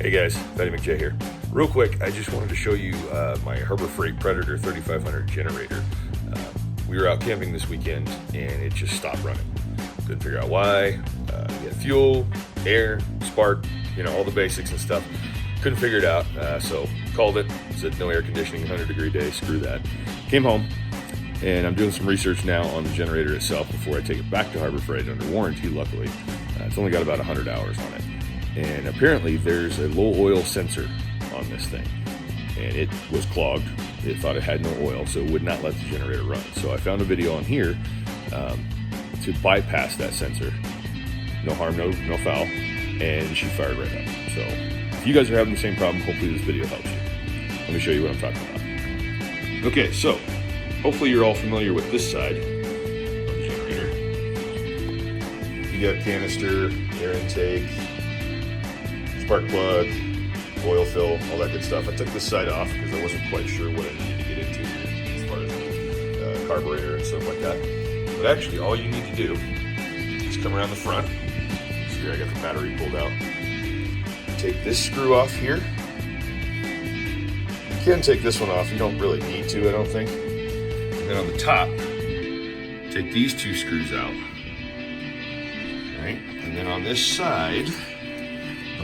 Hey guys, Betty McJay here. Real quick, I just wanted to show you my Harbor Freight Predator 3500 generator. We were out camping this weekend and it just stopped running. Couldn't figure out why. We had fuel, air, spark, all the basics and stuff. Couldn't figure it out, so called it. Said no air conditioning, 100-degree day, screw that. Came home and I'm doing some research now on the generator itself before I take it back to Harbor Freight under warranty, luckily. It's only got about 100 hours on it. And apparently there's a low oil sensor on this thing, and it was clogged. It thought it had no oil, so it would not let the generator run. So I found a video on here to bypass that sensor. No harm, no foul, and she fired right up. So if you guys are having the same problem, hopefully this video helps you. Let me show you what I'm talking about. Okay, so hopefully you're all familiar with this side of the generator. You got canister, air intake, spark plug, oil fill, all that good stuff. I took this side off because I wasn't quite sure what I needed to get into here as far as carburetor and stuff like that. But actually, all you need to do is come around the front. So here I got the battery pulled out. Take this screw off here. You can take this one off. You don't really need to, I don't think. And then on the top, take these two screws out. All right, and then on this side,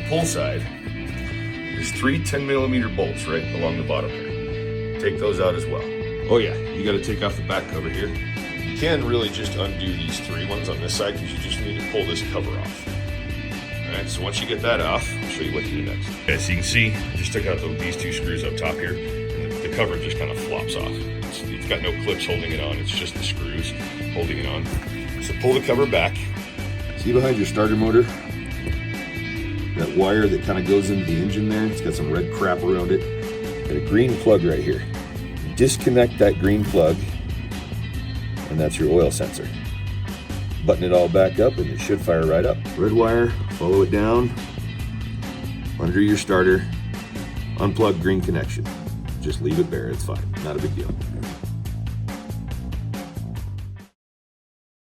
pull side, there's three 10-millimeter bolts right along the bottom here. Take those out as well. Oh yeah, you got to take off the back cover here. You can really just undo these three ones on this side because you just need to pull this cover off. Alright, so once you get that off, I'll show you what to do next. Okay, so you can see, I just took out these two screws up top here, and the cover just kind of flops off. It's got no clips holding it on, it's just the screws holding it on. So pull the cover back. See behind your starter motor? That wire that kind of goes into the engine there, it's got some red crap around it. Got a green plug right here. Disconnect that green plug, and that's your oil sensor. Button it all back up and it should fire right up. Red wire, follow it down, under your starter, unplug green connection. Just leave it bare, it's fine, not a big deal.